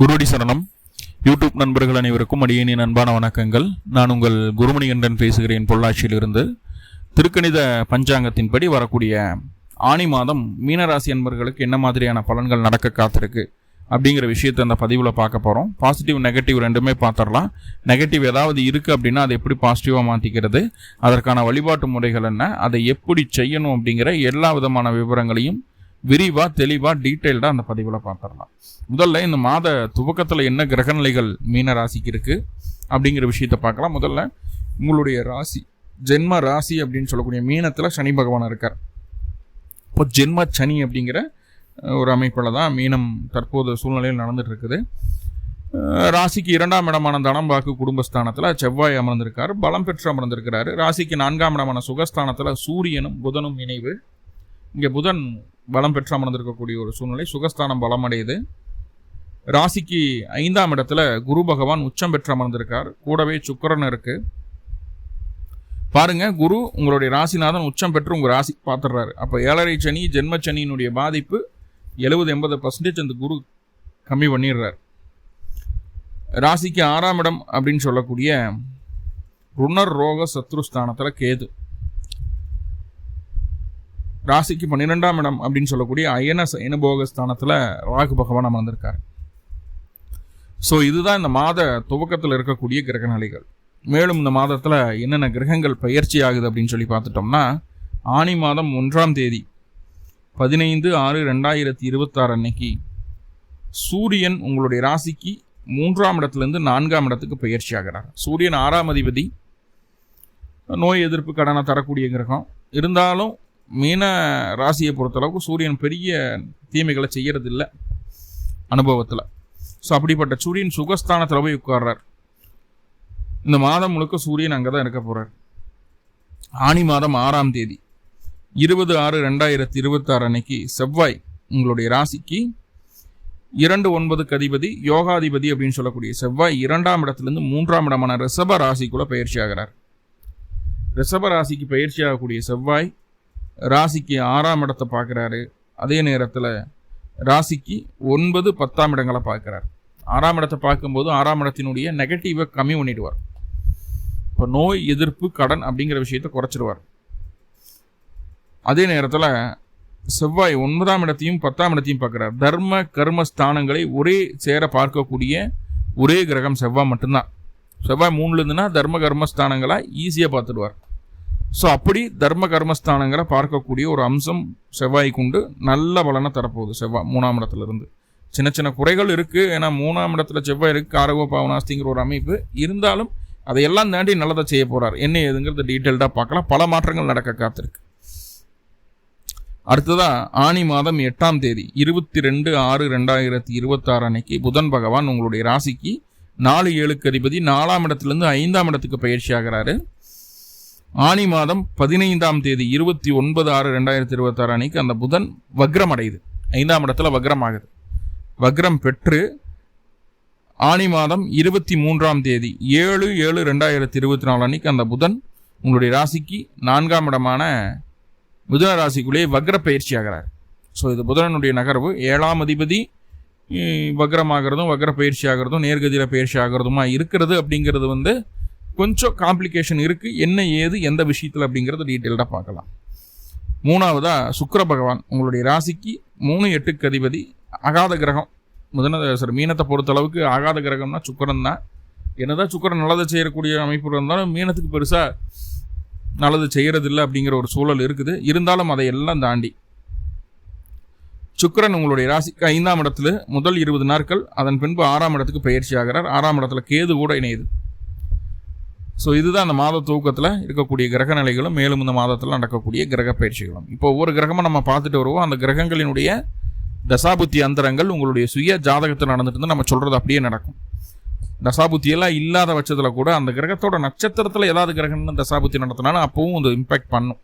குருவடி சரணம். யூடியூப் நண்பர்கள் அனைவருக்கும் அடியேனின் அன்பான வணக்கங்கள். நான் உங்கள் குருமணிகண்டன் பேசுகிறேன், பொள்ளாச்சியிலிருந்து. திருக்கணித பஞ்சாங்கத்தின்படி வரக்கூடிய ஆனி மாதம் மீனராசி அன்பர்களுக்கு என்ன மாதிரியான பலன்கள் நடக்க காத்திருக்கு அப்படிங்கிற விஷயத்தை அந்த பதிவில் பார்க்க போகிறோம். பாசிட்டிவ் நெகட்டிவ் ரெண்டுமே பார்த்துடலாம். நெகட்டிவ் ஏதாவது இருக்குது அப்படின்னா அதை எப்படி பாசிட்டிவாக மாற்றிக்கிறது, அதற்கான வழிபாட்டு முறைகள் என்ன, அதை எப்படி செய்யணும் அப்படிங்கிற எல்லா விதமான விவரங்களையும் விரிவாக தெளிவாக டீட்டெயில்டாக அந்த பதிவில் பார்த்துடலாம். முதல்ல இந்த மாத துவக்கத்தில் என்ன கிரகநிலைகள் மீன ராசிக்கு இருக்குது அப்படிங்கிற விஷயத்தை பார்க்கலாம். முதல்ல உங்களுடைய ராசி, ஜென்ம ராசி அப்படின்னு சொல்லக்கூடிய மீனத்தில் சனி பகவான் இருக்கார். இப்போ ஜென்ம சனி அப்படிங்கிற ஒரு அமைப்பில் தான் மீனம் தற்போது சூழ்நிலையில் நடந்துட்டு இருக்குது. ராசிக்கு 2ஆம் இடமான தனம்பாக்கு குடும்பஸ்தானத்தில் செவ்வாய் அமர்ந்திருக்காரு, பலம் பெற்று அமர்ந்திருக்கிறாரு. ராசிக்கு 4ஆம் இடமான சுகஸ்தானத்தில் சூரியனும் புதனும் இணைவு. இங்கே புதன் பலம் பெற்று அமர்ந்திருக்கக்கூடிய ஒரு சூழ்நிலை, சுகஸ்தானம் பலம் அடையுது. ராசிக்கு 5ஆம் இடத்துல குரு பகவான் உச்சம் பெற்று அமர்ந்திருக்கார், கூடவே சுக்கிரன் இருக்கு. பாருங்க, குரு உங்களுடைய ராசிநாதன் உச்சம் பெற்று உங்க ராசி பார்த்துடுறாரு. அப்போ 7.5 சனி, ஜென்ம சனியினுடைய பாதிப்பு 70-80% அந்த குரு கம்மி பண்ணிடுறார். ராசிக்கு 6ஆம் இடம் அப்படின்னு சொல்லக்கூடிய ருணர் ரோக சத்ருஸ்தானத்தில் கேது. ராசிக்கு 12ஆம் இடம் அப்படின்னு சொல்லக்கூடிய அயன சயனபோகஸ்தானத்தில் ராகு பகவான் அமர்ந்திருக்காரு. ஸோ இதுதான் இந்த மாத துவக்கத்தில் இருக்கக்கூடிய கிரக நிலைகள். மேலும் இந்த மாதத்தில் என்னென்ன கிரகங்கள் பயிற்சி ஆகுது அப்படின்னு சொல்லி பார்த்துட்டோம்னா, ஆனி மாதம் 1ஆம் தேதி 15/6/2026 அன்னைக்கு சூரியன் உங்களுடைய ராசிக்கு 3ஆம் இடத்துலேருந்து 4ஆம் இடத்துக்கு பயிற்சி ஆகிறார். சூரியன் 6ஆம் அதிபதி, நோய் எதிர்ப்பு கடனை தரக்கூடிய கிரகம். இருந்தாலும் மீன ராசியை பொறுத்தளவுக்கு சூரியன் பெரிய தீமைகளை செய்யறதில்லை அனுபவத்தில். ஸோ அப்படிப்பட்ட சூரியன் சுகஸ்தானத்தில் போய் உட்கார்றார். இந்த மாதம் முழுக்க சூரியன் அங்கே தான் இருக்க போகிறார். ஆனி மாதம் 6ஆம் தேதி 20/6/2026 அன்னைக்கு செவ்வாய் உங்களுடைய ராசிக்கு 2/9க்கு அதிபதி, யோகாதிபதி அப்படின்னு சொல்லக்கூடிய செவ்வாய் 2ஆம் இடத்துலேருந்து 3ஆம் இடமான ரிஷப ராசிக்குள்ள பயிற்சி ஆகிறார். ரிஷப ராசிக்கு பயிற்சி ஆகக்கூடிய செவ்வாய் ராசிக்கு 6ஆம் இடத்தை பார்க்குறாரு. அதே நேரத்தில் ராசிக்கு 9, 10ஆம் இடங்களை பார்க்குறார். 6ஆம் இடத்தை பார்க்கும்போது 6ஆம் இடத்தினுடைய நெகட்டிவை கம்மி பண்ணிடுவார். இப்போ நோய் எதிர்ப்பு கடன் அப்படிங்கிற விஷயத்தை குறைச்சிடுவார். அதே நேரத்தில் செவ்வாய் 9ஆம் இடத்தையும் 10ஆம் இடத்தையும் பார்க்குறார். தர்ம கர்ம ஸ்தானங்களை ஒரே சேர பார்க்கக்கூடிய ஒரே கிரகம் செவ்வாய் மட்டும்தான். செவ்வாய் 3லேருந்துன்னா தர்ம கர்மஸ்தானங்களை ஈஸியாக பார்த்துடுவார். ஸோ அப்படி தர்ம கர்மஸ்தானங்களை பார்க்கக்கூடிய ஒரு அம்சம் செவ்வாய்க்கு உண்டு. நல்ல பலனை தரப்போகுது செவ்வாய் 3ஆம் இடத்துலேருந்து. சின்ன சின்ன குறைகள் இருக்குது, ஏன்னா 3ஆம் இடத்துல செவ்வாய் இருக்குது, காரகோ பாவனாஸ்திங்கிற ஒரு அமைப்பு இருந்தாலும் அதையெல்லாம் தாண்டி நல்லதை செய்ய போகிறார். என்ன ஏதுங்கிறது டீட்டெயில்டாக பார்க்கலாம். பல மாற்றங்கள் நடக்க காத்திருக்கு. அடுத்ததாக ஆனி மாதம் 8ஆம் தேதி 22/6/2026 அன்னைக்கு புதன் பகவான் உங்களுடைய ராசிக்கு 4/7க்கு அதிபதி, 4ஆம் இடத்துலேருந்து 5ஆம் இடத்துக்கு பயிற்சி ஆகிறாரு. ஆனி மாதம் 15ஆம் தேதி 29/6/2026 அன்னைக்கு அந்த புதன் வக்ரம் அடையுது. 5ஆம் இடத்துல வக்ரம் ஆகுது. வக்ரம் பெற்று ஆனி மாதம் 23ஆம் தேதி 7/7/2024 அன்னைக்கு அந்த புதன் உங்களுடைய ராசிக்கு 4ஆம் இடமான மிதுன ராசிக்குள்ளேயே வக்ர பயிற்சி ஆகிறார். ஸோ இது புதனுடைய நகர்வு. 7ஆம் அதிபதி வக்ரமாகிறதும் வக்ர பயிற்சி ஆகிறதும் நேர்கதியில் பயிற்சி ஆகிறதுமா இருக்கிறது அப்படிங்கிறது கொஞ்சம் காம்ப்ளிகேஷன் இருக்குது. என்ன ஏது எந்த விஷயத்தில் அப்படிங்கிறத டீட்டெயில்டாக பார்க்கலாம். 3ஆவதா சுக்கிர பகவான் உங்களுடைய ராசிக்கு 3/8க்கு அதிபதி, ஆகாத கிரகம். மீனத்தை பொறுத்தளவுக்கு ஆகாத கிரகம்னா சுக்கிரன் தான். என்னதான் சுக்கிரன் நல்லதை செய்யக்கூடிய அமைப்பு இருந்தாலும் மீனத்துக்கு பெருசாக நல்லது செய்யறதில்லை அப்படிங்கிற ஒரு சூழல் இருக்குது. இருந்தாலும் அதையெல்லாம் தாண்டி சுக்கிரன் உங்களுடைய ராசிக்கு 5ஆம் இடத்துல முதல் 20 நாட்கள், அதன் பின்பு 6ஆம் இடத்துக்கு பயிற்சி ஆகிறார். 6ஆம் இடத்துல கேது கூட இணையுது. ஸோ இதுதான் அந்த மாத துவக்கத்தில் இருக்கக்கூடிய கிரக நிலைகளும் மேலும் இந்த மாதத்தில் நடக்கக்கூடிய கிரக பயிற்சிகளும். இப்போ ஒவ்வொரு கிரகமாக நம்ம பார்த்துட்டு வருவோம். அந்த கிரகங்களினுடைய தசாபுத்தி அந்தரங்கள் உங்களுடைய சுய ஜாதகத்தில் நடந்துட்டு இருந்தால் நம்ம சொல்கிறது அப்படியே நடக்கும். தசாபுத்தியெல்லாம் இல்லாத பட்சத்தில் கூட அந்த கிரகத்தோட நட்சத்திரத்தில் ஏதாவது கிரகம்னு தசாபுத்தி நடத்தினாலும் அப்பவும் இந்த இம்பேக்ட் பண்ணும்.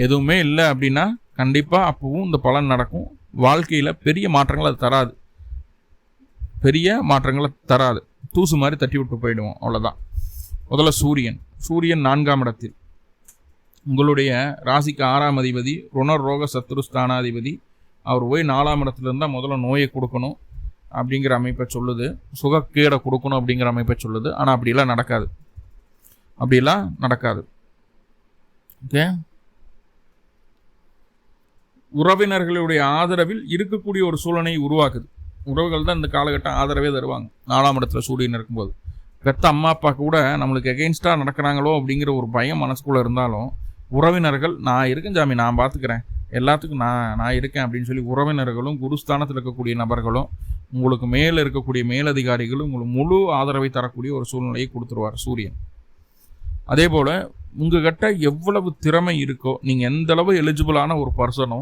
எதுவுமே இல்லை அப்படின்னா கண்டிப்பாக அப்பவும் இந்த பலன் நடக்கும். வாழ்க்கையில் பெரிய மாற்றங்கள் அது தராது, பெரிய மாற்றங்களை தராது. தூசு மாதிரி தட்டி விட்டு போயிடுவோம், அவ்வளோதான். முதல்ல சூரியன் 4ஆம் இடத்தில் உங்களுடைய ராசிக்கு 6ஆம் அதிபதி, ருணர் ரோக சத்ருஸ்தானாதிபதி. அவர் போய் 4ஆம் இடத்துல இருந்தால் முதல்ல நோயை கொடுக்கணும். அப்படிங்கிற அமைப்பை சொல்லுது, சுகக்கேடை கொடுக்கணும் அப்படிங்கிற அமைப்பை சொல்லுது. ஆனால் அப்படிலாம் நடக்காது, ஓகே. உறவினர்களுடைய ஆதரவில் இருக்கக்கூடிய ஒரு சூழ்நிலையை உருவாக்குது. உறவுகள் தான் இந்த காலகட்டம் ஆதரவே தருவாங்க. 4ஆம் இடத்துல சூரியன் இருக்கும்போது பெத்த அம்மா அப்பா கூட நம்மளுக்கு எகெயின்ஸ்டாக நடக்கிறாங்களோ அப்படிங்கிற ஒரு பயம் மனசுக்குள்ளே இருந்தாலும் உறவினர்கள் நான் இருக்கேன் சாமி, நான் பார்த்துக்கிறேன், எல்லாத்துக்கும் நான் இருக்கேன் அப்படின்னு சொல்லி உறவினர்களும் குருஸ்தானத்தில் இருக்கக்கூடிய நபர்களும் உங்களுக்கு மேலே இருக்கக்கூடிய மேலதிகாரிகளும் உங்களுக்கு முழு ஆதரவை தரக்கூடிய ஒரு சூழ்நிலையை கொடுத்துருவார் சூரியன். அதே போல் உங்ககிட்ட எவ்வளவு திறமை இருக்கோ, நீங்கள் எந்த அளவு எலிஜிபிளான ஒரு பர்சனோ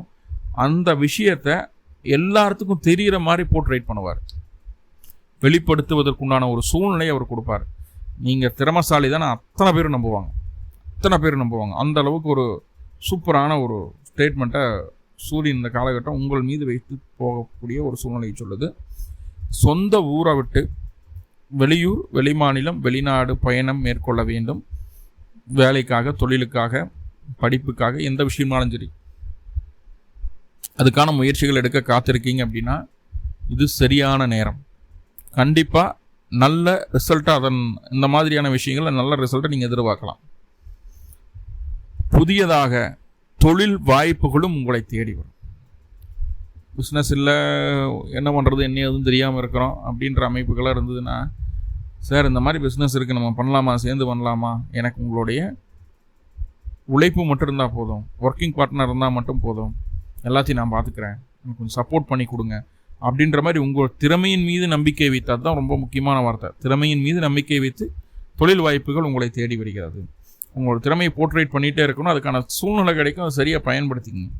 அந்த விஷயத்தை எல்லாத்துக்கும் தெரிகிற மாதிரி போர்ட்ரேட் பண்ணுவார். வெளிப்படுத்துவதற்குண்டான ஒரு சூழ்நிலையை அவர் கொடுப்பார். நீங்கள் திறமசாலி தானே அத்தனை பேரும் நம்புவாங்க. அந்த அளவுக்கு ஒரு சூப்பரான ஒரு ஸ்டேட்மெண்ட்டை சூரியன் இந்த காலகட்டம் உங்கள் மீது வைத்து போகக்கூடிய ஒரு சூழ்நிலையை சொல்லுது. சொந்த ஊரை விட்டு வெளியூர், வெளிமாநிலம், வெளிநாடு பயணம் மேற்கொள்ள வேண்டும். வேலைக்காக, தொழிலுக்காக, படிப்புக்காக, எந்த விஷயமாலும் சரி அதுக்கான முயற்சிகள் எடுக்க காத்திருக்கீங்க அப்படின்னா இது சரியான நேரம். கண்டிப்பாக நல்ல ரிசல்ட்டாக இந்த மாதிரியான விஷயங்களில் நல்ல ரிசல்ட்டை நீங்கள் எதிர்பார்க்கலாம். புதியதாக தொழில் வாய்ப்புகளும் உங்களை தேடி வரும். பிஸ்னஸ் இல்லை, என்ன பண்ணுறது என்ன எதுவும் தெரியாமல் இருக்கிறோம் அப்படின்ற அமைப்புகளாக இருந்ததுன்னா, சார் இந்த மாதிரி பிஸ்னஸ் இருக்குது, நம்ம பண்ணலாமா, சேர்ந்து பண்ணலாமா, எனக்கு உங்களுடைய உழைப்பு மட்டும் இருந்தால் போதும், ஒர்க்கிங் பார்ட்னர் இருந்தால் மட்டும் போதும், எல்லாத்தையும் நான் பார்த்துக்கிறேன், எனக்கு கொஞ்சம் சப்போர்ட் பண்ணி கொடுங்க அப்படின்ற மாதிரி உங்கள் திறமையின் மீது நம்பிக்கை வைத்து, அதுதான் ரொம்ப முக்கியமான வார்த்தை, திறமையின் மீது நம்பிக்கை வைத்து தொழில் வாய்ப்புகள் உங்களை தேடி வருகிறது. உங்களோட திறமையை போர்ட்ரேட் பண்ணிகிட்டே இருக்கணும், அதுக்கான சூழ்நிலை கிடைக்கும், அதை சரியாக பயன்படுத்திக்கணும்.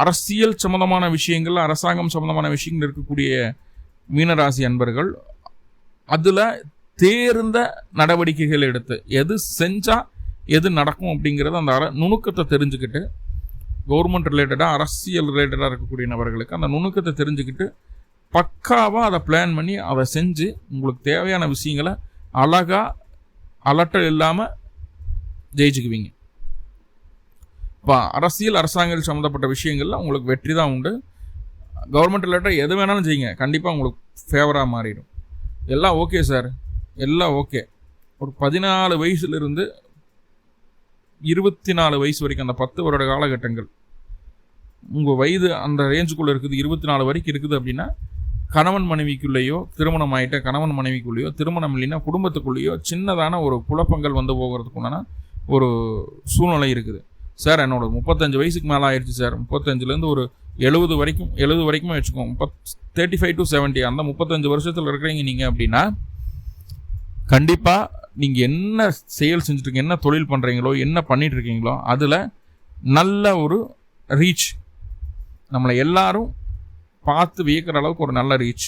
அரசியல் சம்மந்தமான விஷயங்கள், அரசாங்கம் சம்மந்தமான விஷயங்கள் இருக்கக்கூடிய மீனராசி அன்பர்கள் அதில் தேர்ந்த நடவடிக்கைகள் எடுத்து எது செஞ்சால் எது நடக்கும் அப்படிங்கிறத அந்த நுணுக்கத்தை தெரிஞ்சுக்கிட்டு, கவர்மெண்ட் ரிலேட்டடாக அரசியல் ரிலேட்டடாக இருக்கக்கூடிய நபர்களுக்கு அந்த நுணுக்கத்தை தெரிஞ்சுக்கிட்டு பக்காவாக அதை பிளான் பண்ணி அதை செஞ்சு உங்களுக்கு தேவையான விஷயங்களை அழகாக அலட்டல் இல்லாமல் ஜெயிச்சுக்குவீங்க. இப்போ அரசியல் அரசாங்கம் சம்மந்தப்பட்ட விஷயங்களில் உங்களுக்கு வெற்றி தான் உண்டு. கவர்மெண்ட் ரிலேட்டடாக எது வேணாலும் செய்யுங்க, கண்டிப்பாக உங்களுக்கு ஃபேவராக மாறிடும். எல்லாம் ஓகே சார், எல்லாம் ஓகே. ஒரு 14 வயசுலேருந்து 24 வயசு வரைக்கும் அந்த 10 வருட காலகட்டங்கள் உங்கள் வயது அந்த ரேஞ்சுக்குள்ளே இருக்குது, 24 வரைக்கும் இருக்குது அப்படின்னா கணவன் மனைவிக்குள்ளேயோ, திருமணம் ஆகிட்ட கணவன் மனைவிக்குள்ளேயோ, திருமணம் இல்லைன்னா குடும்பத்துக்குள்ளேயோ சின்னதான ஒரு குழப்பங்கள் வந்து போகிறதுக்குண்டான ஒரு சூழ்நிலை இருக்குது. சார் என்னோட 35 வயசுக்கு மேலே ஆயிடுச்சு சார், 35லேருந்து ஒரு 70 வரைக்குமே வச்சுக்கோங்க, 35 to 70 அந்த 35 வருஷத்தில் இருக்கிறீங்க நீங்கள் அப்படின்னா கண்டிப்பாக நீங்கள் என்ன செயல் செஞ்சுட்ருக்கீங்க, என்ன தொழில் பண்ணுறீங்களோ, என்ன பண்ணிட்டு இருக்கீங்களோ அதில் நல்ல ஒரு ரீச், நம்மளை எல்லாரும் பார்த்து வியக்கிற அளவுக்கு ஒரு நல்ல ரீச்.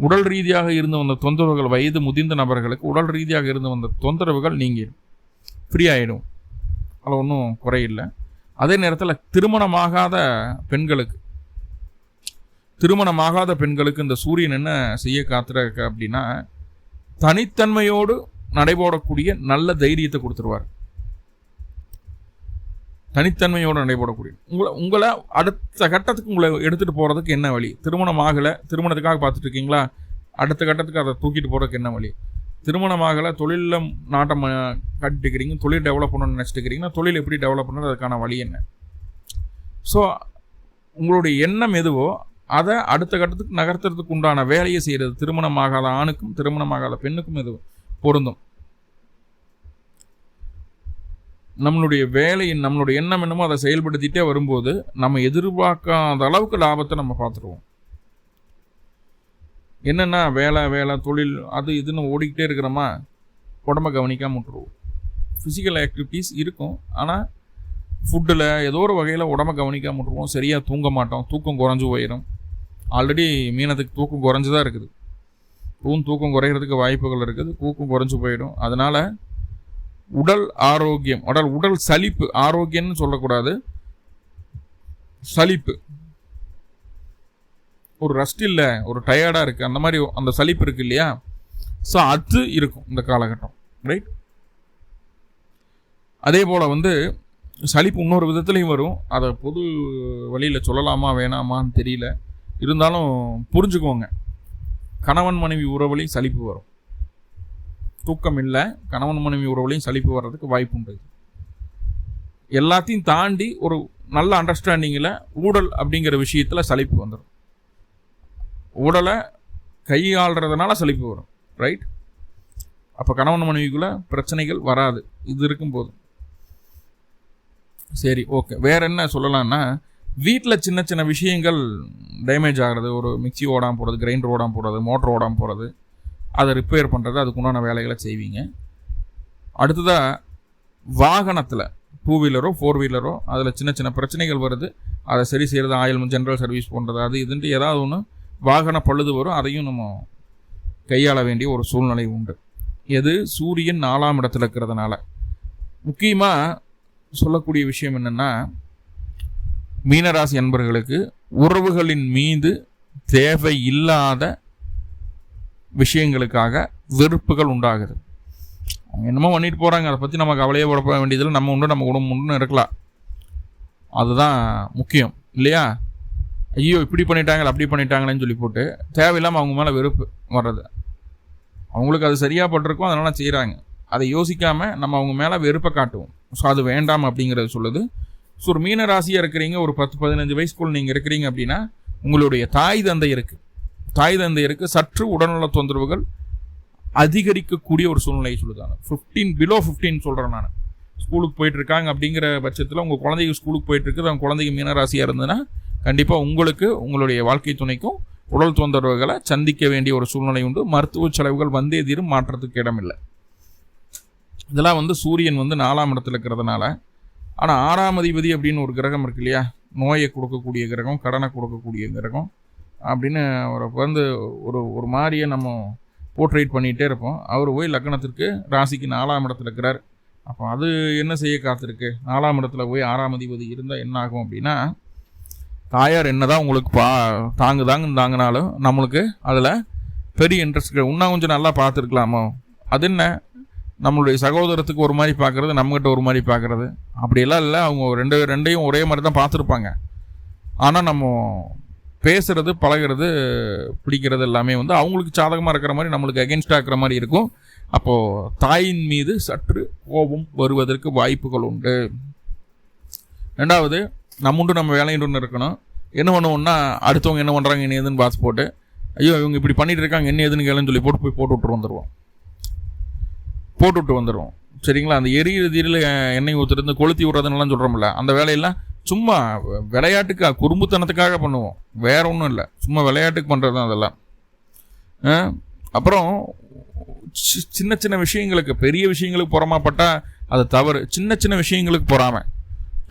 உடல் ரீதியாக இருந்து வந்த தொந்தரவுகள், வயது முதிர்ந்த நபர்களுக்கு உடல் ரீதியாக இருந்து வந்த தொந்தரவுகள் நீங்கிடும், ஃப்ரீ ஆகிடும், அதில் ஒன்றும் குறையில்லை. அதே நேரத்தில் திருமணமாகாத பெண்களுக்கு இந்த சூரியன் என்ன செய்ய காத்திருக்க அப்படின்னா தனித்தன்மையோடு நடைபோடக்கூடிய நல்ல தைரியத்தை கொடுத்துருவார். தனித்தன்மையோடு நடைபோடக்கூடிய உங்களை அடுத்த கட்டத்துக்கு உங்களை எடுத்துகிட்டு போகிறதுக்கு என்ன வழி? திருமணம் ஆகலை, திருமணத்துக்காக பார்த்துட்டு இருக்கீங்களா, அடுத்த கட்டத்துக்கு அதை தூக்கிட்டு போகிறதுக்கு என்ன வழி? திருமணம் ஆகலை, தொழிலில் நாட்டம் கட்டிக்கிறீங்க, தொழில் டெவலப் பண்ணணும்னு நினச்சிட்டுக்கிறீங்கன்னா தொழில் எப்படி டெவலப் பண்ணுறது, அதுக்கான வழி என்ன? ஸோ உங்களுடைய எண்ணம் எதுவோ அதை அடுத்த கட்டத்துக்கு நகர்த்துறதுக்கு உண்டான வேலையை செய்கிறது திருமணமாகாத ஆணுக்கும் திருமணமாகாத பெண்ணுக்கும் இது பொருந்தும். நம்மளுடைய வேலையின் நம்மளுடைய எண்ணம் என்னமோ அதை செயல்படுத்திட்டே வரும்போது நம்ம எதிர்பார்க்காத அளவுக்கு லாபத்தை நம்ம பார்த்துருவோம். என்னென்னா வேலை தொழில் அது இதுன்னு ஓடிக்கிட்டே இருக்கிறோமா, உடம்பை கவனிக்காமல் விட்டுருவோம். ஃபிசிக்கல் ஆக்டிவிட்டீஸ் இருக்கும், ஆனால் ஃபுட்டில் ஏதோ ஒரு வகையில் உடம்பை கவனிக்காமல் விட்டுருவோம், சரியாக தூங்க மாட்டோம், தூக்கம் குறைஞ்சு போயிடும். ஆல்ரெடி மீனத்துக்கு தூக்கம் குறைஞ்சு தான் இருக்குது, தூக்கம் குறைகிறதுக்கு வாய்ப்புகள் இருக்குது, தூக்கம் குறைஞ்சு போயிடும். அதனால் உடல் ஆரோக்கியம், உடல் சலிப்பு, ஆரோக்கியம்னு சொல்லக்கூடாது, சலிப்பு, ஒரு ரெஸ்ட் இல்லை, ஒரு டயர்டாக இருக்குது, அந்த மாதிரி அந்த சலிப்பு இருக்குது இல்லையா, ஸோ அது இருக்கும் இந்த காலகட்டம், ரைட்? அதே போல் சலிப்பு இன்னொரு விதத்துலையும் வரும், அதை பொது வழியில் சொல்லலாமா வேணாமான்னு தெரியல. இருந்தாலும் புரிஞ்சுக்கோங்க, கணவன் மனைவி உறவுலையும் சலிப்பு வரும். தூக்கம் இல்லை, கணவன் மனைவி உறவுலையும் சலிப்பு வர்றதுக்கு வாய்ப்பு உண்டு. எல்லாத்தையும் தாண்டி ஒரு நல்ல அண்டர்ஸ்டாண்டிங்கில் ஊழல் அப்படிங்கிற விஷயத்தில் சலிப்பு வந்துடும். ஊழலை கையாளுறதுனால சலிப்பு வரும், ரைட்? அப்போ கணவன் மனைவிக்குள்ள பிரச்சனைகள் வராது இது இருக்கும்போது. சரி, ஓகே. வேற என்ன சொல்லலாம்னா, வீட்டில் சின்ன சின்ன விஷயங்கள் டேமேஜ் ஆகிறது, ஒரு மிக்சி ஓடாமல் போகிறது, கிரைண்டர் ஓடாமல் போகிறது, மோட்டர் ஓடாமல் போகிறது, அதை ரிப்பேர் பண்ணுறது, அதுக்குண்டான வேலைகளை செய்வீங்க. அடுத்ததாக வாகனத்தில் 2 வீலரோ 4 வீலரோ அதில் சின்ன சின்ன பிரச்சனைகள் வருது, அதை சரி செய்கிறது, ஆயில் ஜென்ரல் சர்வீஸ் பண்ணுறது, அது இதுன்ட்டு ஏதாவது ஒன்று வாகன பழுது வரும், அதையும் நம்ம கையாள வேண்டிய ஒரு சூழ்நிலை உண்டு. எது? சூரியன் 4ஆம் இடத்துல இருக்கிறதுனால. முக்கியமாக சொல்லக்கூடிய விஷயம் என்னென்னா, மீனராசி அன்பர்களுக்கு உறவுகளின் மீது தேவையில்லாத விஷயங்களுக்காக வெறுப்புகள் உண்டாகுது. அவங்க என்னமோ பண்ணிட்டு போகிறாங்க, அதை பற்றி நம்ம கவலையே பட வேண்டியதில் நம்ம உண்டு நம்ம குடும்பம் உண்டுன்னு இருக்கலாம். அதுதான் முக்கியம் இல்லையா? ஐயோ இப்படி பண்ணிட்டாங்களே அப்படி பண்ணிட்டாங்களேன்னு சொல்லி போட்டு தேவையில்லாமல் அவங்க மேலே வெறுப்பு வர்றது. அவங்களுக்கு அது சரியாக பட்டிருக்கும், அதனால செய்கிறாங்க. அதை யோசிக்காமல் நம்ம அவங்க மேலே வெறுப்பை காட்டுவோம். ஸோ அது வேண்டாம் அப்படிங்கிறது சொல்லுது. ஸோ ஒரு மீன ராசியாக இருக்கிறீங்க, ஒரு 10-15 வயசுக்குள்ள நீங்கள் இருக்கிறீங்க அப்படின்னா, உங்களுடைய தாய் தந்தையருக்கு சற்று உடல்நல தொந்தரவுகள் அதிகரிக்கக்கூடிய ஒரு சூழ்நிலையை சொல்லுதாங்க. 15 சொல்கிறேன் நான். ஸ்கூலுக்கு போயிட்டுருக்காங்க அப்படிங்கிற பட்சத்தில் உங்கள் குழந்தைங்க ஸ்கூலுக்கு போயிட்டுருக்கு, அவங்க குழந்தைங்க மீனராசியாக இருந்ததுன்னா கண்டிப்பாக உங்களுக்கு உங்களுடைய வாழ்க்கை துணைக்கும் உடல் தொந்தரவுகளை சந்திக்க வேண்டிய ஒரு சூழ்நிலை உண்டு. மருத்துவ செலவுகள் வந்தே தீரும், மாற்றத்துக்கு இடமில்லை. இதெல்லாம் சூரியன் 4ஆம் இடத்துல இருக்கிறதுனால. ஆனால் 6ஆம் அதிபதி அப்படின்னு ஒரு கிரகம் இருக்கு இல்லையா, நோயை கொடுக்கக்கூடிய கிரகம், கடனை கொடுக்கக்கூடிய கிரகம் அப்படின்னு அவரை ஒரு மாதிரியே நம்ம போர்ட்ரேட் பண்ணிகிட்டே இருப்போம். அவர் போய் லக்னத்திற்கு ராசிக்கு 4ஆம் இடத்துல இருக்கிறார். அப்போ அது என்ன செய்ய காத்திருக்கு? 4ஆம் இடத்துல போய் 6ஆம் அதிபதி இருந்தால் என்ன ஆகும் அப்படின்னா, தாயார் என்னதான் உங்களுக்கு தாங்கினாலும் நம்மளுக்கு அதில் பெரிய இன்ட்ரெஸ்ட், இன்னும் கொஞ்சம் நல்லா பார்த்துருக்கலாமோ, அது என்ன நம்மளுடைய சகோதரத்துக்கு ஒரு மாதிரி பார்க்குறது, நம்மகிட்ட ஒரு மாதிரி பார்க்குறது, அப்படியெல்லாம் இல்லை. அவங்க ரெண்டையும் ஒரே மாதிரி தான் பார்த்துருப்பாங்க. ஆனால் நம்ம பேசுறது பழகிறது பிடிக்கிறது எல்லாமே அவங்களுக்கு சாதகமாக இருக்கிற மாதிரி நம்மளுக்கு அகென்ஸ்டாக இருக்கிற மாதிரி இருக்கும். அப்போது தாயின் மீது சற்று கோபம் வருவதற்கு வாய்ப்புகள் உண்டு. ரெண்டாவது, நம்ம வேலைன்னு இருக்கணும். என்ன பண்ணுவோம்னா, அடுத்தவங்க என்ன பண்ணுறாங்க என்ன ஏதுன்னு பார்த்து போட்டு, ஐயோ இவங்க இப்படி பண்ணிட்டு இருக்காங்க என்ன ஏதுன்னு கேளுன்னு சொல்லி போட்டு விட்டு வந்துடுவோம். சரிங்களா? அந்த எரியில் எண்ணெய் ஊற்றுறது, கொளுத்தி விடுறதுன்னெலாம் சொல்கிறோம்ல, அந்த வேலையெல்லாம் சும்மா விளையாட்டுக்கு குறும்புத்தனத்துக்காக பண்ணுவோம், வேற ஒன்றும் இல்லை. சும்மா விளையாட்டுக்கு பண்ணுறது தான் அதெல்லாம். அப்புறம் சின்ன சின்ன விஷயங்களுக்கு, பெரிய விஷயங்களுக்கு பொறாமப்பட்டால் அது தவறு. சின்ன சின்ன விஷயங்களுக்கு பொறாமை,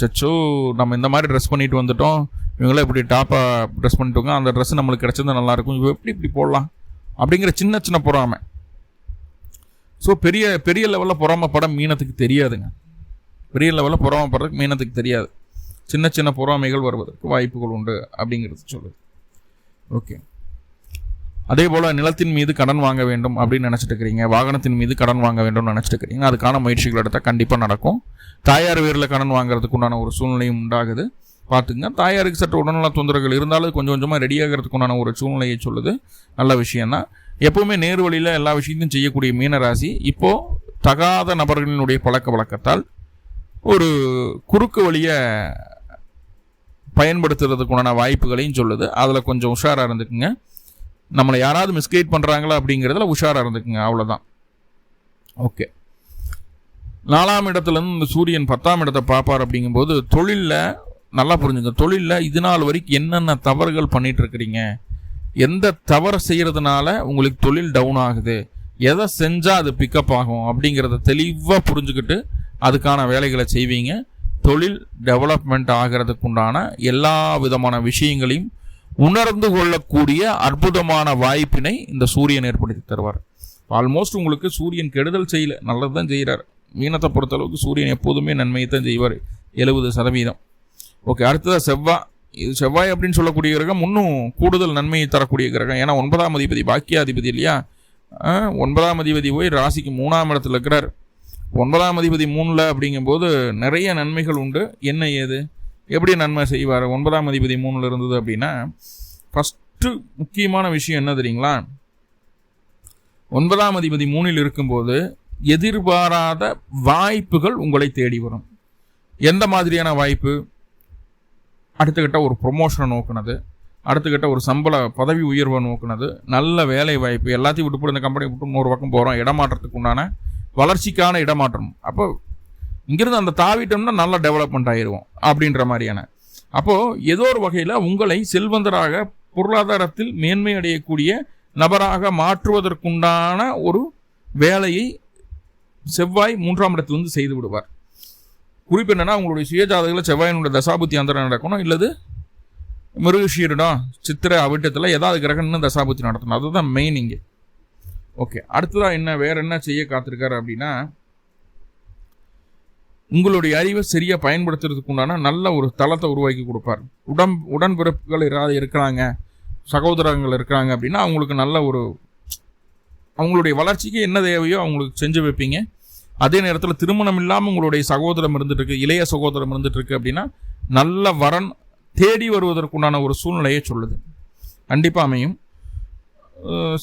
சச்சோ நம்ம இந்த மாதிரி ட்ரெஸ் பண்ணிட்டு வந்துட்டோம், இவங்களே இப்படி டாப்பாக ட்ரெஸ் பண்ணிட்டு அந்த ட்ரெஸ் நம்மளுக்கு கிடைச்சது நல்லாயிருக்கும், இவ இப்படி போடலாம் அப்படிங்கிற சின்ன சின்ன பொறாமை. ஸோ பெரிய பெரிய லெவலில் பொறாமப்பட மீனத்துக்கு தெரியாதுங்க. பெரிய லெவலில் பொறாமப்படுறதுக்கு மீனத்துக்கு தெரியாது. சின்ன சின்ன பொறாமைகள் வருவதற்கு வாய்ப்புகள் உண்டு அப்படிங்கிறது சொல்லுது. ஓகே. அதே போல் நிலத்தின் மீது கடன் வாங்க வேண்டும் அப்படின்னு நினச்சிட்டு இருக்கிறீங்க, வாகனத்தின் மீது கடன் வாங்க வேண்டும்னு நினச்சிட்டு இருக்கிறீங்க, அதுக்கான முயற்சிகள் எடுத்தால் கண்டிப்பாக நடக்கும். தாயார் பேரில் கடன் வாங்குறதுக்கு உண்டான ஒரு சூழ்நிலையும் உண்டாகுது. பார்த்துங்க. தாயாருக்கு சற்று உடல்நல தொந்தரவுகள் இருந்தாலும் கொஞ்சம் கொஞ்சமாக ரெடியாகிறதுக்கு உண்டான ஒரு சூழ்நிலையை சொல்லுது. நல்ல விஷயம்தான். எப்போவுமே நேர் வழியில் எல்லா விஷயத்தையும் செய்யக்கூடிய மீனராசி இப்போது தகாத நபர்களினுடைய பழக்க வழக்கத்தால் ஒரு குறுக்கு வழியை பயன்படுத்துறதுக்குண்டான வாய்ப்புகளையும் சொல்லுது. அதில் கொஞ்சம் உஷாராக இருந்துக்குங்க. நம்மளை யாராவது மிஸ்கைட் பண்ணுறாங்களா அப்படிங்கிறதுல உஷாராக இருந்துக்குங்க, அவ்வளோதான். ஓகே. 4ஆம் இடத்துலேருந்து இந்த சூரியன் 10ஆம் இடத்தை பார்ப்பார். அப்படிங்கும்போது தொழிலில் நல்லா புரிஞ்சுங்க, தொழிலில் இது நாள் வரைக்கும் என்னென்ன தவறுகள் பண்ணிட்டு இருக்கிறீங்க, எந்த தவறு செய்கிறதுனால உங்களுக்கு தொழில் டவுன் ஆகுது, எதை செஞ்சால் அது பிக்கப் ஆகும் அப்படிங்கிறத தெளிவாக புரிஞ்சுக்கிட்டு அதுக்கான வேலைகளை செய்வீங்க. தொழில் டெவலப்மெண்ட் ஆகிறதுக்கு உண்டான எல்லா விதமான விஷயங்களையும் உணர்ந்து கொள்ளக்கூடிய அற்புதமான வாய்ப்பினை இந்த சூரியன் ஏற்படுத்தி தருவார். ஆல்மோஸ்ட் உங்களுக்கு சூரியன் கெடுதல் செய்யல, நல்லது தான் செய்கிறார். மீனத்தை பொறுத்தளவுக்கு சூரியன் எப்போதுமே நன்மையை தான் செய்வார், 70%. ஓகே. அடுத்ததாக செவ்வாய். இது செவ்வாய் அப்படின்னு சொல்லக்கூடிய கிரகம் இன்னும் கூடுதல் நன்மையை தரக்கூடிய கிரகம். ஏன்னா 9ஆம் அதிபதி பாக்கியாதிபதி இல்லையா. 9ஆம் அதிபதி போய் ராசிக்கு 3ஆம் இடத்துல இருக்கிறார். 9ஆம் அதிபதி 3ல் அப்படிங்கும்போது நிறைய நன்மைகள் உண்டு. என்ன ஏது எப்படி நன்மை செய்வார்? 9ஆம் அதிபதி 3ல் இருந்தது அப்படின்னா, ஃபஸ்ட்டு முக்கியமான விஷயம் என்ன தெரியுங்களா? 9ஆம் அதிபதி 3ல் இருக்கும்போது எதிர்பாராத வாய்ப்புகள் உங்களை தேடி வரும். எந்த மாதிரியான வாய்ப்பு? அடுத்துக்கிட்ட ஒரு ப்ரொமோஷனை நோக்குனது, அடுத்துக்கிட்ட ஒரு சம்பள பதவி உயர்வை நோக்குனது, நல்ல வேலை வாய்ப்பு. எல்லாத்தையும் விட்டு போட்டு இந்த கம்பெனி விட்டு இன்னொரு பக்கம் போகிறோம், இடமாற்றத்துக்கு உண்டான வளர்ச்சிக்கான இடமாற்றம். அப்போ இங்கிருந்து அந்த தாவிட்டோம்னா நல்லா டெவலப்மெண்ட் ஆயிடுவோம் அப்படின்ற மாதிரியான. அப்போது ஏதோ ஒரு வகையில் உங்களை செல்வந்தராக பொருளாதாரத்தில் மேன்மை அடையக்கூடிய நபராக மாற்றுவதற்குண்டான ஒரு வேலையை செவ்வாய் 3ஆம் இடத்திலிருந்து செய்து விடுவார். குறிப்பு என்னன்னா, உங்களுடைய சுயஜாதகத்தில் செவ்வாயினுடைய தசாபுத்தி அந்தரம் நடக்கணும், இல்லது மிருகஷீரிடம் சித்திரை அவிட்டத்தில் ஏதாவது கிரகம்னு தசாபுத்தி நடத்தணும். அதுதான் மெயின் இங்கே. ஓகே, அடுத்ததாக என்ன வேற என்ன செய்ய காத்திருக்காரு அப்படின்னா, உங்களுடைய அறிவை சரியாக பயன்படுத்துறதுக்கு உண்டான நல்ல ஒரு தளத்தை உருவாக்கி கொடுப்பார். உடன்பிறப்புகள் யாராவது இருக்கிறாங்க, சகோதரங்கள் இருக்கிறாங்க அப்படின்னா அவங்களுக்கு நல்ல ஒரு அவங்களுடைய வளர்ச்சிக்கு என்ன தேவையோ அவங்களுக்கு செஞ்சு வைப்பீங்க. அதே நேரத்தில் திருமணம் இல்லாமல் உங்களுடைய சகோதரம் இருந்துட்டு இளைய சகோதரம் இருந்துட்டு இருக்கு அப்படின்னா நல்ல வரன் தேடி வருவதற்குண்டான ஒரு சூழ்நிலையை சொல்லுது. கண்டிப்பாக அமையும்.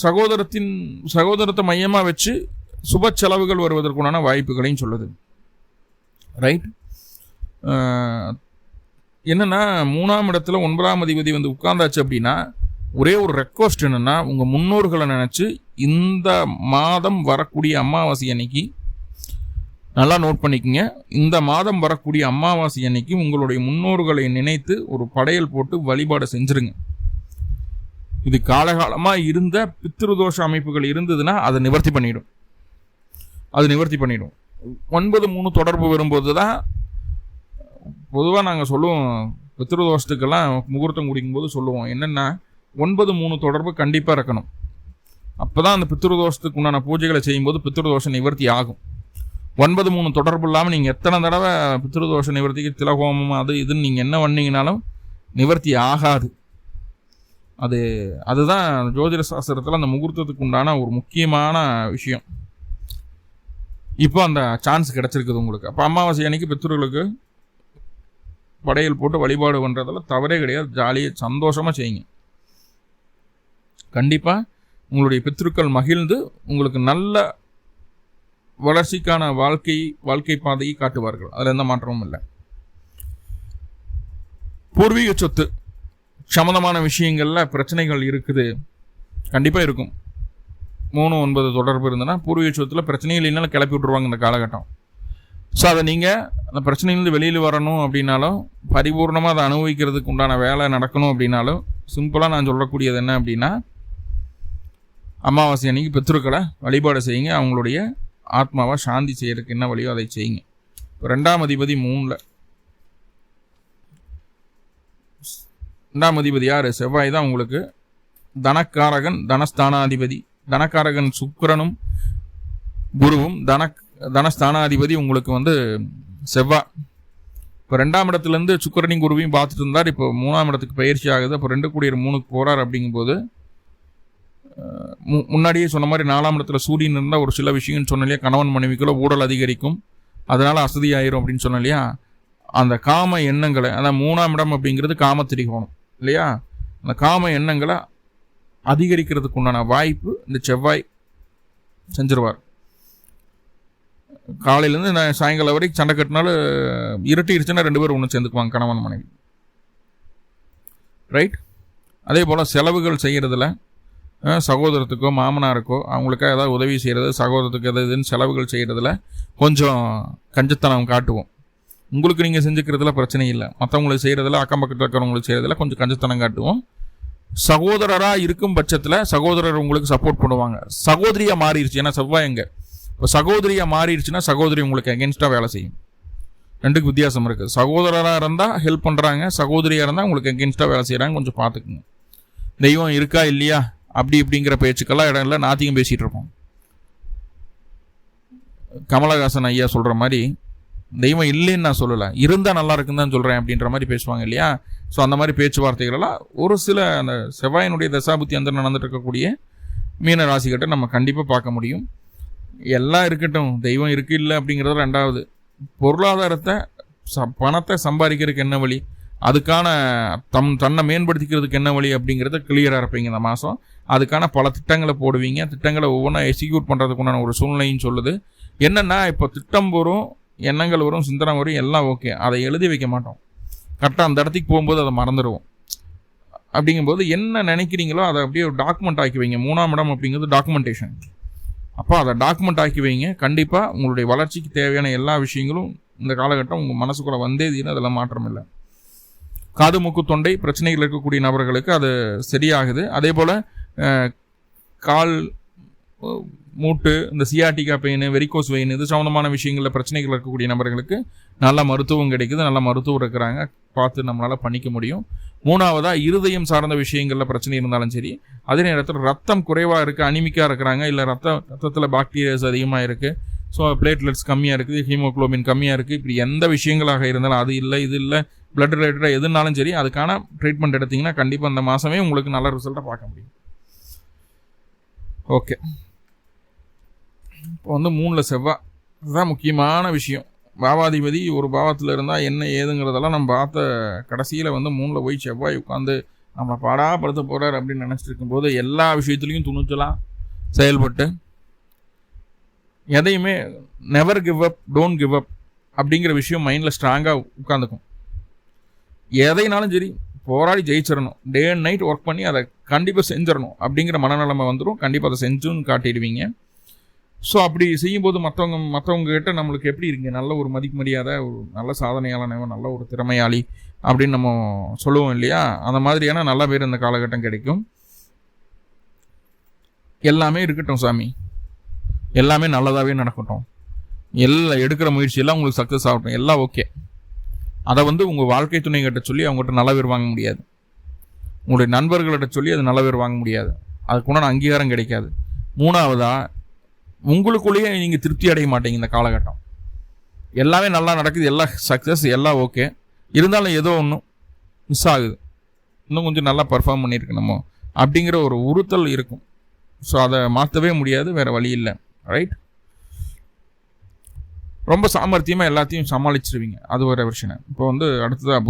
சகோதரத்தை மையமாக வச்சு சுப செலவுகள் வருவதற்குண்டான வாய்ப்புகளையும் சொல்லுது. ரைட். என்னன்னா, 3ஆம் இடத்துல 9ஆம் அதிபதி வந்து உட்கார்ந்தாச்சு அப்படின்னா ஒரே ஒரு ரெக்வஸ்ட் என்னன்னா, உங்கள் முன்னோர்களை நினச்சி இந்த மாதம் வரக்கூடிய அமாவாசை அன்னைக்கு நல்லா நோட் பண்ணிக்கோங்க. இந்த மாதம் வரக்கூடிய அமாவாசை அன்னைக்கு உங்களுடைய முன்னோர்களை நினைத்து ஒரு படையல் போட்டு வழிபாடு செஞ்சுருங்க. இது காலகாலமாக இருந்த பித்ருதோஷ அமைப்புகள் இருந்ததுன்னா அதை நிவர்த்தி பண்ணிடும். 9-3 தொடர்பு வரும்போது தான் பொதுவாக நாங்கள் சொல்லுவோம், பித்ருதோஷத்துக்கெல்லாம் முகூர்த்தம் குடிக்கும்போது சொல்லுவோம் என்னென்னா, 9-3 தொடர்பு கண்டிப்பாக இருக்கணும். அப்போ தான் அந்த பித்ருதோஷத்துக்கு உண்டான பூஜைகளை செய்யும்போது பித்ருதோஷ நிவர்த்தி ஆகும். 9-3 தொடர்பு இல்லாமல் நீங்கள் எத்தனை தடவை பித்ருதோஷ நிவர்த்திக்கு திலகோமம் அது இதுன்னு நீங்கள் என்ன பண்ணீங்கனாலும் நிவர்த்தி ஆகாது. அதுதான் ஜோதிட சாஸ்திரத்தில் அந்த முகூர்த்தத்துக்கு உண்டான ஒரு முக்கியமான விஷயம். இப்போ அந்த சான்ஸ் கிடச்சிருக்குது உங்களுக்கு. அப்போ அமாவாசை அன்னைக்கு பித்ருகளுக்கு படையல் போட்டு வழிபாடு பண்ணுறதில் தவறே கிடையாது. ஜாலியாக சந்தோஷமாக செய்யுங்க. கண்டிப்பாக உங்களுடைய பித்ருக்கள் மகிழ்ந்து உங்களுக்கு நல்ல வளர்ச்சிக்கான வாழ்க்கை பாதையை காட்டுவார்கள். அதில் எந்த மாற்றமும் இல்லை. பூர்வீக சொத்து சம்பந்தமான விஷயங்களில் பிரச்சனைகள் இருக்குது, கண்டிப்பாக இருக்கும். 3-9 தொடர்பு இருந்ததுன்னா பூர்வீக சொத்தில் பிரச்சனைகள் இல்லைனாலும் கிளப்பி விட்டுருவாங்க இந்த காலகட்டம். ஸோ அதை நீங்கள் அந்த பிரச்சனையிலேருந்து வெளியில் வரணும் அப்படின்னாலும், பரிபூர்ணமாக அதை அனுபவிக்கிறதுக்கு உண்டான வேலை நடக்கணும் அப்படின்னாலும், சிம்பிளாக நான் சொல்லக்கூடியது என்ன அப்படின்னா, அமாவாசை அன்னைக்கு பித்ருக்களை வழிபாடு செய்யுங்க. அவங்களுடைய ஆத்மாவை சாந்தி செய்யறதுக்கு என்ன வழியோ அதை செய்யுங்க. 2ஆம் அதிபதி 3ல். 2ஆம் அதிபதி யார்? செவ்வாய் தான் உங்களுக்கு தனக்காரகன், தனஸ்தானாதிபதி. தனக்காரகன் சுக்கிரனும் குருவும், தனஸ்தானாதிபதி உங்களுக்கு வந்து செவ்வாய். இப்போ 2ஆம் இடத்துலேருந்து சுக்கிரனையும் குருவையும் பார்த்துட்டு இருந்தார். இப்போ 3ஆம் இடத்துக்கு பயிற்சி ஆகுது. அப்போ 2-3 போகிறார். அப்படிங்கும்போது முன்னாடியே சொன்ன மாதிரி 4ஆம் இடத்துல சூரியன் இருந்தால் ஒரு சில விஷயம்னு சொன்ன இல்லையா, கணவன் மனைவிக்குள்ள ஊழல் அதிகரிக்கும், அதனால் அசதி ஆயிரும் அப்படின்னு சொன்ன இல்லையா. அந்த காம எண்ணங்களை, அதான் 3ஆம் இடம் அப்படிங்கிறது காம திரிகோணம் இல்லையா, அந்த காம எண்ணங்களை அதிகரிக்கிறதுக்கு உண்டான வாய்ப்பு இந்த செவ்வாய் செஞ்சிருவார். காலையிலேருந்து நான் சாயங்காலம் வரைக்கும் சண்டை கட்டினாலும் இருட்டிடுச்சுன்னா 2 பேரும் ஒன்று சேர்ந்துக்குவாங்க, கணவன் மனைவி. ரைட். அதே போல் செலவுகள் செய்கிறதுல சகோதரத்துக்கோ மாமனாருக்கோ அவங்களுக்காக ஏதாவது உதவி செய்கிறது, சகோதரத்துக்கு எதாவது இதுன்னு செலவுகள் செய்கிறதுல கொஞ்சம் கஞ்சத்தனம் காட்டுவோம். உங்களுக்கு நீங்கள் செஞ்சுக்கிறதுல பிரச்சனை இல்லை, மற்றவங்களுக்கு செய்கிறதுல, அக்கம் பக்கத்தில் இருக்கிறவங்களுக்கு செய்கிறதுல கொஞ்சம் கஞ்சத்தனம் காட்டுவோம். சகோதரராக இருக்கும் பட்சத்தில் சகோதரர் உங்களுக்கு சப்போர்ட் பண்ணுவாங்க. சகோதரியாக மாறிடுச்சு, ஏன்னா செவ்வாய் எங்க இப்போ சகோதரியாக மாறிடுச்சுன்னா சகோதரி உங்களுக்கு அகென்ஸ்டாக வேலை செய்யும். 2க்கு வித்தியாசம் இருக்குது. சகோதரராக இருந்தால் ஹெல்ப் பண்ணுறாங்க, சகோதரியாக இருந்தால் உங்களுக்கு அகென்ஸ்டாக வேலை செய்கிறாங்க. கொஞ்சம் பார்த்துக்குங்க. தெய்வம் இருக்கா இல்லையா அப்படி இப்படிங்கிற பேச்சுக்கெல்லாம் இடம் இல்லை, நாத்தியம் பேசிகிட்டு இருப்போம். கமலஹாசன் ஐயா சொல்கிற மாதிரி தெய்வம் இல்லைன்னு நான் சொல்லலை, இருந்தால் நல்லா இருக்குன்னு தான் சொல்கிறேன் அப்படின்ற மாதிரி பேசுவாங்க இல்லையா. ஸோ அந்த மாதிரி பேச்சுவார்த்தைகளெல்லாம் ஒரு சில அந்த செவ்வாயினுடைய தசாபுத்தி அந்த நடந்துட்டு இருக்கக்கூடிய மீன ராசிக்கிட்ட நம்ம கண்டிப்பாக பார்க்க முடியும். எல்லாம் இருக்கட்டும், தெய்வம் இருக்கு இல்லை அப்படிங்கிறது 2வது. பொருளாதாரத்தை பணத்தை சம்பாதிக்கிறதுக்கு என்ன வழி, அதுக்கான தன்னை மேம்படுத்திக்கிறதுக்கு என்ன வழி அப்படிங்கிறத கிளியராக இருப்பீங்க இந்த மாதம். அதுக்கான பல திட்டங்களை போடுவீங்க. திட்டங்களை ஒவ்வொன்றா எக்ஸிக்யூட் பண்ணுறதுக்குண்டான ஒரு சூழ்நிலையும் சொல்லுது. என்னென்னா இப்போ திட்டம் வரும், எண்ணங்கள் வரும், சிந்தனை வரும், எல்லாம் ஓகே. அதை எழுதி வைக்க மாட்டோம். கரெக்டாக அந்த இடத்துக்கு போகும்போது அதை மறந்துடுவோம். அப்படிங்கும்போது என்ன நினைக்கிறீங்களோ அதை அப்படியே ஒரு டாக்குமெண்ட் ஆக்கி வைங்க. 3ஆம் இடம் அப்படிங்கிறது டாக்குமெண்டேஷன். அப்போ அதை டாக்குமெண்ட் ஆக்கி வைங்க. கண்டிப்பாக உங்களுடைய வளர்ச்சிக்கு தேவையான எல்லா விஷயங்களும் இந்த காலகட்டம் உங்கள் மனசுக்குள்ளே வந்தே தீரும். அதெல்லாம் மாற்றம் இல்லை. காது மூக்கு தொண்டை பிரச்சனைகள் இருக்கக்கூடிய நபர்களுக்கு அது சரியாகுது. அதே போல் கால் மூட்டு, இந்த சியாட்டிகா பெயின், வெரிகோஸ் வெயின், இது சம்மந்தமான விஷயங்களில் பிரச்சனைகள் இருக்கக்கூடிய நபர்களுக்கு நல்ல மருத்துவம் கிடைக்குது. நல்ல மருத்துவர் இருக்கிறாங்க, பார்த்து நம்மளால் பண்ணிக்க முடியும். 3ஆவதாக இருதயம் சார்ந்த விஷயங்களில் பிரச்சனை இருந்தாலும் சரி, அதே நேரத்தில் ரத்தம் குறைவாக இருக்குது, அனிமிக்காக இருக்கிறாங்க, இல்லை ரத்தத்தில் பாக்டீரியாஸ் அதிகமாக இருக்குது, ஸோ பிளேட்லெட்ஸ் கம்மியாக இருக்குது, ஹீமோக்ளோபின் கம்மியாக இருக்குது, இப்படி எந்த விஷயங்களாக இருந்தாலும் அது இல்லை இது இல்லை பிளட் ரிலேட்டடாக எதுனாலும் சரி அதுக்கான ட்ரீட்மெண்ட் எடுத்திங்கன்னா கண்டிப்பாக அந்த மாதமே உங்களுக்கு நல்ல ரிசல்ட்டை பார்க்க முடியும். ஓகே, இப்போ 3ல் செவ்வாய், இதுதான் முக்கியமான விஷயம். பாவாதிபதி ஒரு பாவத்தில் இருந்தால் என்ன ஏதுங்கிறதெல்லாம் நம்ம பார்த்த கடைசியில் 3ல் போய் செவ்வாய் உட்காந்து நம்மளை பாடாப்படுத்த போகிறார் அப்படின்னு நினச்சிட்டு இருக்கும்போது எல்லா விஷயத்துலையும் துணிச்சலாம் செயல்பட்டு எதையுமே never give up, don't give up அப்படிங்கிற விஷயம் மைண்டில் ஸ்ட்ராங்காக உட்காந்துக்கும். எதைனாலும் சரி போராடி ஜெயிச்சிடணும், டே அண்ட் நைட் ஒர்க் பண்ணி அதை கண்டிப்பாக செஞ்சிடணும் அப்படிங்கிற மனநிலைமை வந்துடும். கண்டிப்பாக அதை செஞ்சுன்னு காட்டிடுவீங்க. ஸோ அப்படி செய்யும்போது மற்றவங்க கிட்ட நம்மளுக்கு எப்படி இருக்குங்க, நல்ல ஒரு மரியாதை, ஒரு நல்ல சாதனையாளனவன், நல்ல ஒரு திறமையாளி அப்படின்னு நம்ம சொல்லுவோம் இல்லையா? அந்த மாதிரியான நல்ல பேர் இந்த காலகட்டம் கிடைக்கும். எல்லாமே இருக்கட்டும் சாமி, எல்லாமே நல்லதாகவே நடக்கட்டும், எல்லாம் எடுக்கிற முயற்சியெல்லாம் உங்களுக்கு சக்ஸஸ் ஆகட்டும், எல்லாம் ஓகே. அதை உங்கள் வாழ்க்கை துணைகிட்ட சொல்லி அவங்ககிட்ட நல்ல பேர் வாங்க முடியாது. உங்களுடைய நண்பர்கள்கிட்ட சொல்லி அது நல்ல பேர் வாங்க முடியாது. அதுக்குண்டான அங்கீகாரம் கிடைக்காது. 3ஆவதாக உங்களுக்குள்ளேயே நீங்கள் திருப்தி அடைய மாட்டீங்க. இந்த காலகட்டம் எல்லாமே நல்லா நடக்குது, எல்லாம் சக்ஸஸ், எல்லாம் ஓகே, இருந்தாலும் ஏதோ ஒன்றும் மிஸ் ஆகுது, இன்னும் கொஞ்சம் நல்லா பர்ஃபார்ம் பண்ணியிருக்கணுமோ அப்படிங்கிற ஒரு உறுத்தல் இருக்கும். ஸோ அதை மாற்றவே முடியாது, வேறு வழி இல்லை. ரைட், ரொம்ப சாமர்த்தியமாக எல்லாத்தையும் சமாளிச்சிருவீங்க. அது ஒரு விஷயம். இப்போ அடுத்ததாக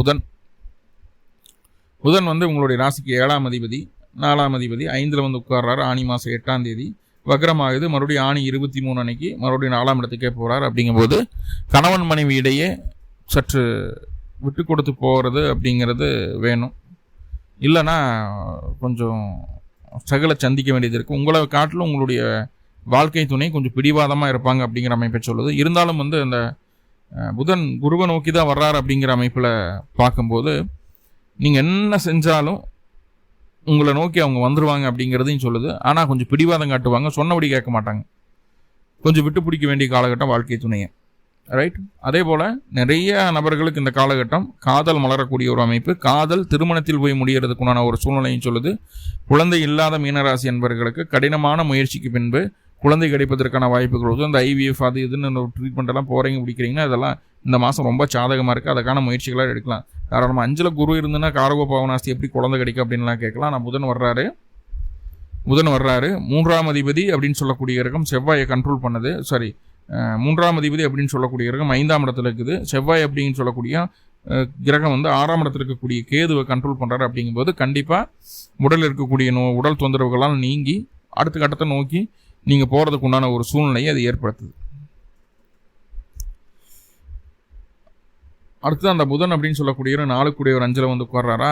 புதன் உங்களுடைய ராசிக்கு 7ஆம் அதிபதி, 4ஆம் அதிபதி, 5ல் உட்கார்றாரு. ஆனி மாதம் 8ஆம் தேதி வக்ரமாகுது. மறுபடியும் ஆணி 23 அன்னைக்கு மறுபடியும் 4ஆம் இடத்துக்கே போகிறார். அப்படிங்கும்போது கணவன் மனைவி இடையே சற்று விட்டு கொடுத்து போகிறது அப்படிங்கிறது வேணும். இல்லைன்னா கொஞ்சம் ஸ்ட்ரகிளை சந்திக்க வேண்டியது இருக்குது. உங்களை காட்டிலும் உங்களுடைய வாழ்க்கை துணை கொஞ்சம் பிடிவாதமாக இருப்பாங்க அப்படிங்கிற அமைப்பை சொல்லுது. இருந்தாலும் அந்த புதன் குருவை நோக்கி தான் வர்றாரு அப்படிங்கிற அமைப்பில் பார்க்கும்போது நீங்கள் என்ன செஞ்சாலும் உங்களை நோக்கி அவங்க வந்துடுவாங்க அப்படிங்கிறதையும் சொல்லுது. ஆனால் கொஞ்சம் பிடிவாதம் காட்டுவாங்க, சொன்னபடி கேட்க மாட்டாங்க. கொஞ்சம் விட்டு பிடிக்க வேண்டிய காலகட்டம் வாழ்க்கை துணையை. ரைட், அதே போல் நிறைய நபர்களுக்கு இந்த காலகட்டம் காதல் மலரக்கூடிய ஒரு அமைப்பு, காதல் திருமணத்தில் போய் முடிகிறதுக்குண்டான ஒரு சூழ்நிலையும் சொல்லுது. குழந்தை இல்லாத மீனராசி என்பவர்களுக்கு கடினமான முயற்சிக்கு பின்பு குழந்தை கிடைப்பதற்கான வாய்ப்புகள், அந்த IVF அது இதுன்னு ட்ரீட்மெண்ட் எல்லாம் போகிறீங்க பிடிக்கிறீங்கன்னா அதெல்லாம் இந்த மாதம் ரொம்ப சாதகமாக இருக்குது. அதுக்கான முயற்சிகளாக எடுக்கலாம். தாராளமாக 5ல் குரு இருந்துன்னா காரகோ பாவனாஸ்தி எப்படி குழந்தை கிடைக்கும் அப்படின்லாம் கேட்கலாம். நான் புதன் வர்றாரு. 3ஆம் அதிபதி அப்படின்னு சொல்லக்கூடிய கிரகம் செவ்வாயை கண்ட்ரோல் பண்ணுது. 3ஆம் அதிபதி அப்படின்னு சொல்லக்கூடிய கிரகம் 5ஆம் இடத்துல இருக்குது. செவ்வாய் அப்படின்னு சொல்லக்கூடிய கிரகம் 6ஆம் இடத்துல இருக்கக்கூடிய கேதுவை கண்ட்ரோல் பண்ணுறாரு. அப்படிங்கும்போது கண்டிப்பாக உடலில் இருக்கக்கூடிய உடல் தொந்தரவுகளால் நீங்கி அடுத்த கட்டத்தை நோக்கி நீங்கள் போகிறதுக்கு உண்டான ஒரு சூழ்நிலையை அது ஏற்படுத்துது. அடுத்து அந்த புதன் அப்படின்னு சொல்லக்கூடிய 4 5ல் உட்கார்றாரா,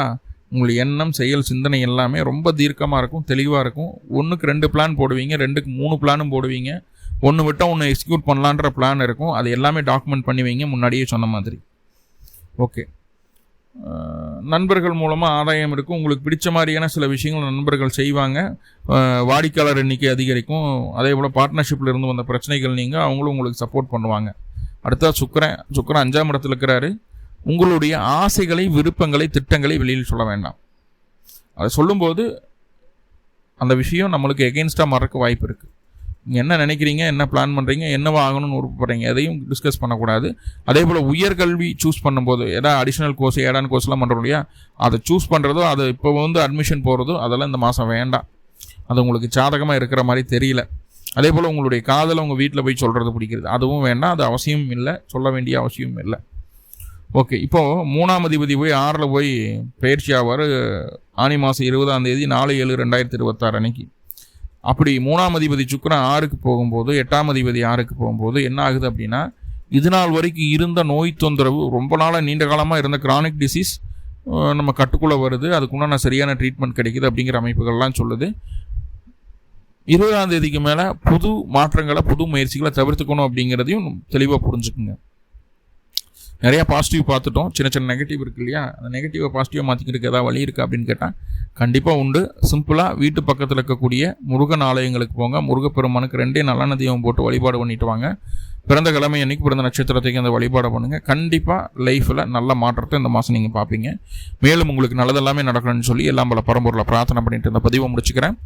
உங்களுடைய எண்ணம், செயல், சிந்தனை எல்லாமே ரொம்ப தீர்க்கமாக இருக்கும், தெளிவாக இருக்கும். 1க்கு 2 பிளான் போடுவீங்க, 2க்கு 3 பிளானும் போடுவீங்க. 1 விட்டால் 1 எக்ஸிக்யூட் பண்ணலான்ற பிளான் இருக்கும். அது எல்லாமே டாக்குமெண்ட் பண்ணி வைங்க, முன்னாடியே சொன்ன மாதிரி. ஓகே, நண்பர்கள் மூலமாக ஆதாயம் இருக்கும். உங்களுக்கு பிடிச்ச மாதிரியான சில விஷயங்கள் நண்பர்கள் செய்வாங்க. வாடிக்கையாளர் எண்ணிக்கை அதிகரிக்கும். அதே போல் பார்ட்னர்ஷிப்பில் இருந்து வந்த பிரச்சனைகள் நீங்கள் அவங்களும் உங்களுக்கு சப்போர்ட் பண்ணுவாங்க. அடுத்தா சுக்கிரன் 5ஆம் இடத்துல இருக்கிறாரு. உங்களுடைய ஆசைகளை, விருப்பங்களை, திட்டங்களை வெளியில் சொல்ல வேண்டாம். அதை சொல்லும்போது அந்த விஷயம் நம்மளுக்கு எகெயின்ஸ்டாக மாறக்கு வாய்ப்பு இருக்குது. நீங்கள் என்ன நினைக்கிறீங்க, என்ன பிளான் பண்ணுறீங்க, என்னவா ஆகணும்னு விருப்பப்படுறீங்க, எதையும் டிஸ்கஸ் பண்ணக்கூடாது. அதே போல் உயர்கல்வி சூஸ் பண்ணும்போது ஏதாவது அடிஷ்னல் கோர்ஸ், ஏடான் கோர்ஸ்லாம் பண்ணுறோம் இல்லையா, அதை சூஸ் பண்ணுறதோ, அது இப்போ அட்மிஷன் போகிறதோ அதெல்லாம் இந்த மாதம் வேண்டாம். அது உங்களுக்கு சாதகமாக இருக்கிற மாதிரி தெரியல. அதே போல் உங்களுடைய காதலை உங்கள் வீட்டில் போய் சொல்கிறது பிடிக்கிறது, அதுவும் வேண்டாம். அது அவசியம் இல்லை, சொல்ல வேண்டிய அவசியம் இல்லை. ஓகே, இப்போது 3ஆம் அதிபதி போய் 6ல் போய் பயிற்சி ஆவார் ஆனி மாதம் 20ஆம் தேதி 4/7/2026 அன்னைக்கு. அப்படி 3ஆம் அதிபதி சுக்கிரன் 6க்கு போகும்போது 8ஆம் அதிபதி 6க்கு போகும்போது என்ன ஆகுது அப்படின்னா, இது நாள் வரைக்கும் இருந்த நோய் தொந்தரவு, ரொம்ப நாளாக நீண்ட காலமாக இருந்த கிரானிக் டிசீஸ் நம்ம கட்டுக்குள்ளே வருது, அதுக்குண்டான சரியான ட்ரீட்மெண்ட் கிடைக்குது அப்படிங்கிற அமைப்புகள்லாம் சொல்லுது. 20ஆம் தேதிக்கு மேலே புது மாற்றங்களை, புது முயற்சிகளை தவிர்த்துக்கணும் அப்படிங்கிறதையும் தெளிவாக புரிஞ்சுக்குங்க. நிறையா பாசிட்டிவ் பார்த்துட்டோம், சின்ன சின்ன நெகட்டிவ் இருக்குது இல்லையா, அந்த நெகட்டிவை பாசிட்டிவாக மாற்றிக்கிறதுக்கு ஏதாவது வழி இருக்குது அப்படின்னு கேட்டால் கண்டிப்பாக உண்டு. சிம்பிளாக வீட்டு பக்கத்தில் இருக்கக்கூடிய முருகன் ஆலயங்களுக்கு போங்க, முருகப்பெருமானுக்கு 2 நல்லெண்ணெய் தீபம் போட்டு வழிபாடு பண்ணிட்டு வாங்க. பிறந்த கிழமை அன்றைக்கி, பிறந்த நட்சத்திரத்துக்கு அந்த வழிபாடு பண்ணுங்கள். கண்டிப்பாக லைஃப்பில் நல்ல மாற்றத்தை இந்த மாதம் நீங்கள் பார்ப்பீங்க. மேலும் உங்களுக்கு நல்லதெல்லாமே நடக்கணும்னு சொல்லி எல்லாம் பல பரம்பொருளை பிரார்த்தனை பண்ணிட்டு இந்த பதிவை முடிச்சுக்கிறேன்.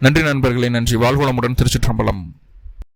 நன்றி நண்பர்களே, நன்றி. வாழ்வளமுடன். திருச்சிற்றம்பலம்.